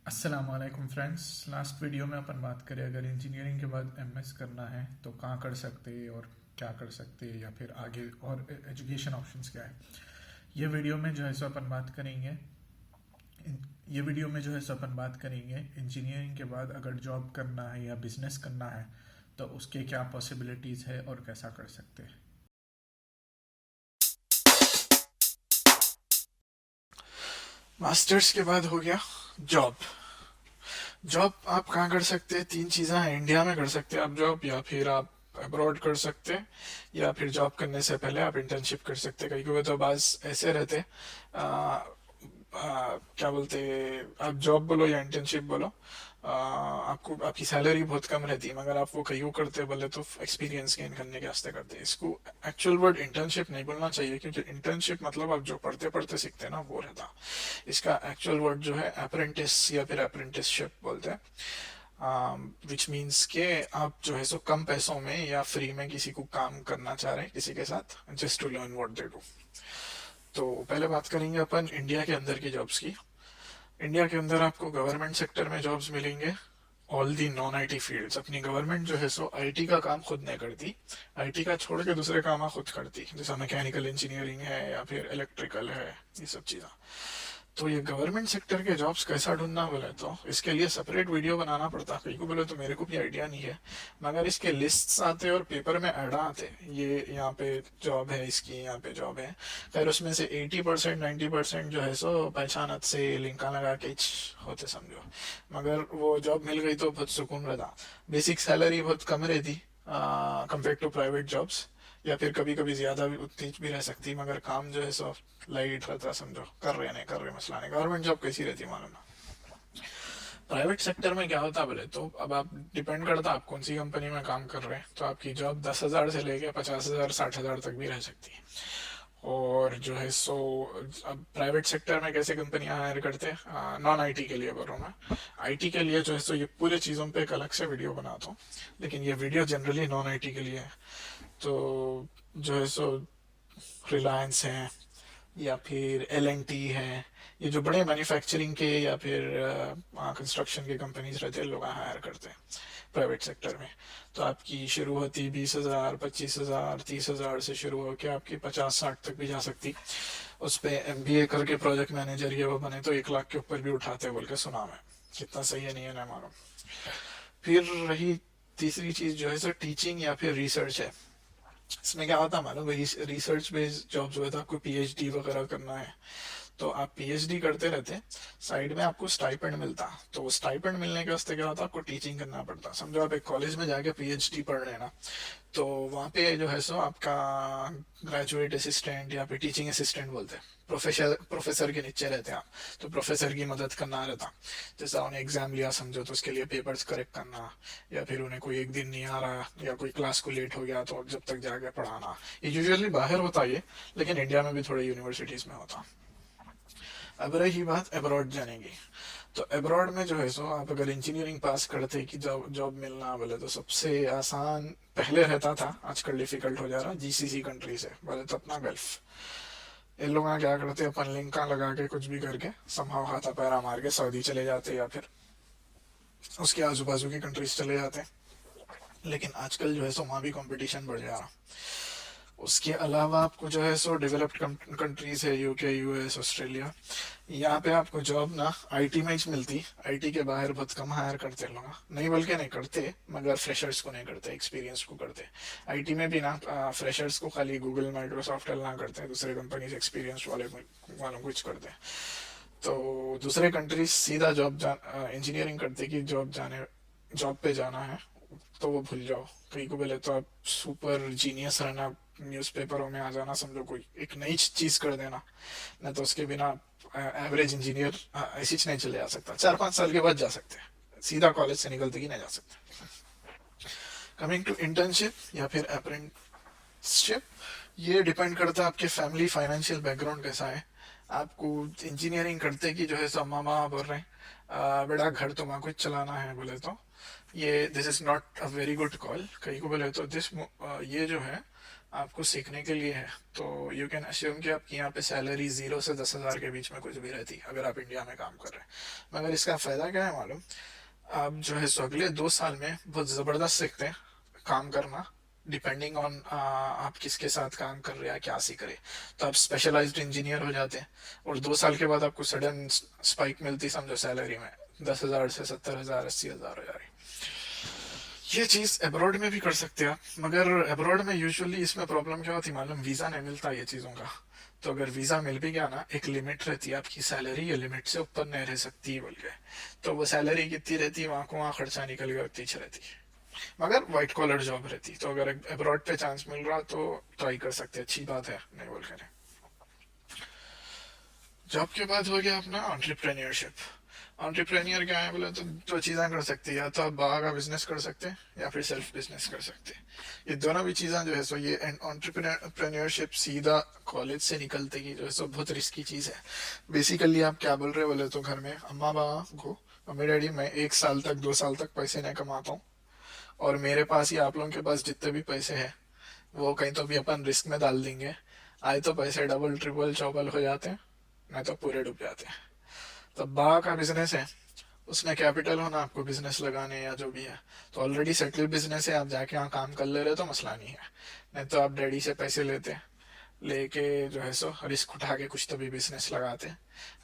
अस्सलाम वालेकुम friends. Last video में अपन बात करें अगर इंजीनियरिंग के बाद एमएस करना है तो कहाँ कर सकते हैं और क्या कर सकते हैं या फिर आगे और एजुकेशन ऑप्शंस क्या है। ये वीडियो में जो है सो अपन बात करेंगे ये वीडियो में जो है सो अपन बात करेंगे इंजीनियरिंग के बाद अगर जॉब करना है या बिजनेस करना है तो उसके क्या पॉसिबिलिटीज़ है और कैसा कर सकते हैं। मास्टर्स के बाद हो गया जॉब। जॉब आप कहाँ कर सकते हैं? तीन चीज़ें हैं। इंडिया में कर सकते हैं आप जॉब, या फिर आप अब्रॉड कर सकते हैं, या फिर जॉब करने से पहले आप इंटर्नशिप कर सकते हैं। कहीं कभी तो बाज ऐसे रहते क्या बोलते, आप जॉब बोलो या इंटर्नशिप बोलो, आपको आपकी सैलरी बहुत कम रहती है, मगर आप वो कहीं को करते बोले तो एक्सपीरियंस गेन करने के वास्ते करते हैं। इसको एक्चुअल वर्ड इंटर्नशिप नहीं बोलना चाहिए, क्योंकि इंटर्नशिप मतलब आप जो पढ़ते पढ़ते सीखते हैं ना, वो रहता। इसका एक्चुअल वर्ड जो है अप्रेंटिस या फिर अप्रेंटिसशिप बोलते हैं, विच मीन्स के आप जो है सो कम पैसों में या फ्री में किसी को काम करना चाह रहे हैं किसी के साथ, just to learn what they do. तो पहले बात करेंगे अपन इंडिया के अंदर की जॉब्स की। इंडिया के अंदर आपको गवर्नमेंट सेक्टर में जॉब्स मिलेंगे। All the non IT fields, अपनी गवर्नमेंट जो है सो आईटी का काम खुद नहीं करती। आईटी का छोड़ के दूसरे काम खुद करती, जैसा मैकेनिकल इंजीनियरिंग है या फिर इलेक्ट्रिकल है, ये सब चीज़ें। तो ये गवर्नमेंट सेक्टर के जॉब्स कैसा ढूंढना बोले तो इसके लिए सेपरेट वीडियो बनाना पड़ता। कहीं को बोले तो मेरे को भी आइडिया नहीं है, मगर इसके लिस्ट्स आते और पेपर में ऐड आते, ये यहाँ पे जॉब है, इसकी यहाँ पे जॉब है। खैर उसमें से 80% 90% जो है सो पहचानत से लिंका लगा के होते समझो। मगर वो जॉब मिल गई तो बहुत सुकून रहता। बेसिक सैलरी बहुत कम रहती कंपेयर टू प्राइवेट जॉब्स, या फिर कभी कभी ज्यादा भी उतनी भी रह सकती, मगर काम जो है सो लाइट रहता समझो। कर रहे नहीं कर रहे मसला नहीं। गवर्नमेंट जॉब कैसी रहती मालूम ना। प्राइवेट सेक्टर में क्या होता बोले तो अब आप डिपेंड करता आप कौन सी कंपनी में काम कर रहे हैं। तो आपकी जॉब 10,000 से लेके 50,000 60,000 तक भी रह सकती है। और जो है सो अब प्राइवेट सेक्टर में कैसे कंपनियां हायर करते हैं, नॉन आईटी के लिए बोल रहा हूँ मैं। आईटी के लिए जो है सो ये पूरे चीज़ों पे एक अलग से वीडियो बनाता हूँ, लेकिन ये वीडियो जनरली नॉन आईटी के लिए है। तो जो है सो रिलायंस है या फिर एल एन टी है, ये जो बड़े मैन्युफैक्चरिंग के या फिर कंस्ट्रक्शन के कंपनीज रहते हैं, लोग हायर करते हैं प्राइवेट सेक्टर में। तो आपकी शुरू होती 20,000 25,000 30,000 से शुरू होकर आपकी 50-60 तक भी जा सकती। उस पर एमबीए करके प्रोजेक्ट मैनेजर ये वो बने तो 1 लाख के ऊपर भी उठाते बोल के सुना मैं। कितना सही है नहीं है ना मालूम। फिर रही तीसरी चीज जो है सर, टीचिंग या फिर रिसर्च है। इसमें क्या होता है मालूम, रिसर्च बेस्ड जॉब जो है तो आपको पीएचडी वगैरह करना है, तो आप पीएचडी करते रहते, साइड में आपको स्टाइपेंड मिलता। तो स्टाइपेंड मिलने के वास्ते क्या होता, आपको टीचिंग करना पड़ता। समझो आप एक कॉलेज में जाके पीएचडी पढ़ रहे हैं ना, तो वहाँ पे जो है सो आपका ग्रेजुएट असिस्टेंट या फिर टीचिंग असिस्टेंट बोलते हैं, प्रोफेसर प्रोफेसर के नीचे रहते हैं आप। तो प्रोफेसर की मदद करना रहता। जैसा उन्हें एग्जाम लिया समझो, तो उसके लिए पेपर्स करेक्ट करना, या फिर उन्हें कोई एक दिन नहीं आ रहा या कोई क्लास को लेट हो गया तो जब तक जाके पढ़ाना। ये यूजुअली बाहर होता है ये, लेकिन इंडिया में भी थोड़े यूनिवर्सिटीज में होता। अब रही बात अब्रॉड जाने की। तो अब्रॉड में जो है सो आप अगर इंजीनियरिंग पास करते कि जॉब जॉब मिलना बोले तो सबसे आसान पहले रहता था, आजकल डिफिकल्ट हो जा रहा। जीसीसी कंट्री से बोले तो अपना गल्फ, ये लोग यहाँ क्या करते, अपन लिंका लगा के कुछ भी करके समहाउ हाथा पैरा मार के सऊदी चले जाते या फिर उसके आजू बाजू की कंट्रीज चले जाते। लेकिन आजकल जो है सो वहाँ भी कंपटीशन बढ़ जा रहा। उसके अलावा आपको जो है सो डेवलप्ड कंट्रीज है, यूके यूएस ऑस्ट्रेलिया, यहाँ पे आपको जॉब ना आईटी में ही मिलती। आईटी के बाहर बहुत कम हायर करते लोग, नहीं बल्कि नहीं करते, मगर फ्रेशर्स को नहीं करते, एक्सपीरियंस को करते। आईटी में भी ना फ्रेशर्स को खाली गूगल माइक्रोसॉफ्ट ना करते हैं, दूसरे कंपनीज एक्सपीरियंस वालों कुछ करते हैं। तो दूसरे कंट्रीज सीधा जॉब इंजीनियरिंग करते कि जॉब पे जाना है तो वो भूल जाओ। कहीं को बोले तो आप सुपर जीनियस रहना, न्यूज़पेपरों में आ जाना समझो, कोई एक नई चीज कर देना, नहीं तो उसके बिना एवरेज इंजीनियर ऐसी नहीं चले जा सकता। 4-5 साल के बाद जा सकते हैं, सीधा कॉलेज से निकलते ही नहीं जा सकते। कमिंग टू इंटर्नशिप या फिर अप्रेंटिसशिप, ये डिपेंड करता है आपके फैमिली फाइनेंशियल बैकग्राउंड कैसा है। आपको इंजीनियरिंग करते कि जो है सब मामा बोल रहे हैं बेटा घर तो वहाँ कुछ चलाना है बोले तो ये this is not a very good call. कहीं को बोले तो ये जो है आपको सीखने के लिए है, तो यू कैन अस्यूम कि आपकी यहाँ पे सैलरी 0 से 10 हज़ार के बीच में कुछ भी रहती अगर आप इंडिया में काम कर रहे हैं। मगर इसका फ़ायदा क्या है मालूम? आप जो है सो अगले 2 साल में बहुत ज़बरदस्त सीखते हैं काम करना, डिपेंडिंग ऑन आप किसके साथ काम कर रहे हैं, क्या सीख रहे हैं। तो आप स्पेशलाइज्ड इंजीनियर हो जाते हैं, और 2 साल के बाद आपको सडन स्पाइक मिलती समझो सैलरी में, 10 हज़ार से 70 हज़ार 80 हज़ार हो जा रही। ये चीज़ अब्रॉड में भी कर सकते हैं आप, मगर अब्रॉड में यूजुअली इसमें प्रॉब्लम क्या होती है मालूम? वीज़ा नहीं मिलता ये चीज़ों का। तो अगर वीज़ा मिल भी गया ना, एक लिमिट रहती है आपकी सैलरी, ये लिमिट से ऊपर नहीं रह सकती बोल के। तो वो सैलरी कितनी रहती है, वहाँ को वहाँ खर्चा निकल गया उतनी ही रहती है। मगर वाइट कॉलर जॉब रहती, तो अगर अब्रॉड पे चांस मिल रहा तो ट्राई कर सकते, अच्छी बात है, नहीं बोल कर। जॉब के बाद हो गया अपना एंटरप्रेन्योरशिप। एंटरप्रेन्योर क्या है बोले तो दो चीज़ें कर सकते हैं, या तो आप बाहर का बिजनेस कर सकते हैं या फिर सेल्फ बिजनेस कर सकते हैं। ये दोनों भी चीज़ें जो है सो, ये एंटरप्रेन्योरशिप सीधा कॉलेज से निकलते ही जो है सो बहुत रिस्की चीज़ है। बेसिकली आप क्या बोल रहे हो बोले तो, घर में अम्मा बाबा को, मम्मी डैडी, मैं 1 साल तक 2 साल तक पैसे नहीं कमाता हूँ, और मेरे पास या आप लोगों के पास जितने भी पैसे हैं वो कहीं तो भी अपन रिस्क में डाल देंगे। आए तो पैसे डबल ट्रिपल चौबल हो जाते हैं, नहीं तो पूरे डूब जाते हैं। तो बा का बिजनेस है, उसमें कैपिटल होना आपको बिजनेस लगाने या जो भी है, तो ऑलरेडी सेटल बिजनेस है, आप जाके वहाँ काम कर ले रहे हो तो मसला नहीं है। नहीं तो आप डैडी से पैसे लेते, लेके जो है सो रिस्क उठा के कुछ तो भी बिजनेस लगाते।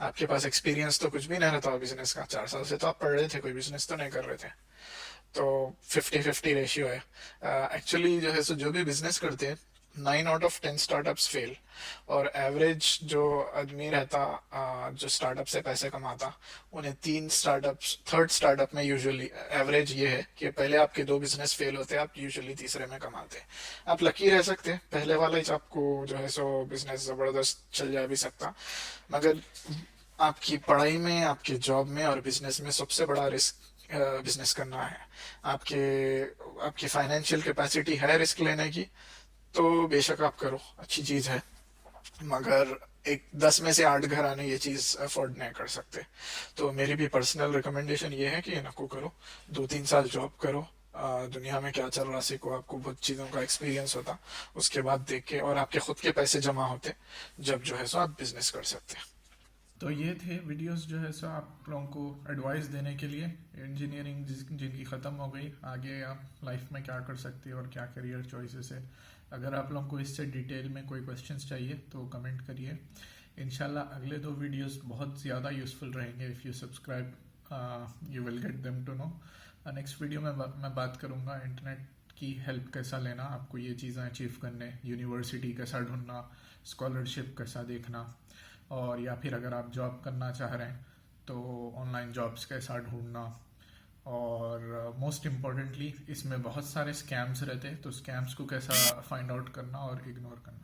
आपके पास एक्सपीरियंस तो कुछ भी नहीं रहता बिजनेस का, 4 साल से तो आप पढ़ रहे थे, कोई बिजनेस तो नहीं कर रहे थे। तो 50-50 रेशियो है एक्चुअली। जो है सो जो भी बिजनेस करते हैं, 9 आउट ऑफ 10 स्टार्टअप्स फेल। और एवरेज जो आदमी रहता जो स्टार्टअप से पैसे कमाता, उन्हें 3 स्टार्टअप्स, थर्ड स्टार्टअप में यूजुअली एवरेज ये है कि पहले आपके 2 बिजनेस फेल होते हैं, आप यूजुअली तीसरे में कमाते हैं। आप लकी रह सकते हैं, पहले वाला ही आपको जो है सो बिजनेस ज़बरदस्त चल जा भी सकता। मगर आपकी पढ़ाई में, आपके जॉब में और बिजनेस में सबसे बड़ा रिस्क बिजनेस करना है। आपके आपकी फाइनेंशियल कैपेसिटी है रिस्क लेने की, तो बेशक आप करो, अच्छी चीज़ है। मगर एक 10 में से 8 घर आने ये चीज़ अफोर्ड नहीं कर सकते। तो मेरी भी पर्सनल रिकमेंडेशन ये है कि नको करो, 2-3 साल जॉब करो, दुनिया में क्या चल रहा सीखो, आपको बहुत चीज़ों का एक्सपीरियंस होता। उसके बाद देख के और आपके खुद के पैसे जमा होते, जब जो है सो आप बिजनेस कर सकते हैं। तो ये थे वीडियोस जो है सो आप लोगों को एडवाइस देने के लिए। इंजीनियरिंग जिनकी ख़त्म हो गई, आगे आप लाइफ में क्या कर सकते हैं और क्या करियर चॉइसेस है। अगर आप लोगों को इससे डिटेल में कोई क्वेश्चंस चाहिए तो कमेंट करिए। इंशाल्लाह अगले 2 वीडियोस बहुत ज़्यादा यूज़फुल रहेंगे। If you subscribe you will get them to know. Next video में मैं बात करूँगा इंटरनेट की हेल्प कैसा लेना, आपको ये चीज़ें अचीव करने, यूनिवर्सिटी कैसा ढूंढना, स्कॉलरशिप कैसा देखना, और या फिर अगर आप जॉब करना चाह रहे हैं तो ऑनलाइन जॉब्स कैसा ढूंढना। और मोस्ट इम्पॉर्टेंटली इसमें बहुत सारे स्कैम्स रहते हैं, तो स्कैम्स को कैसा फाइंड आउट करना और इग्नोर करना।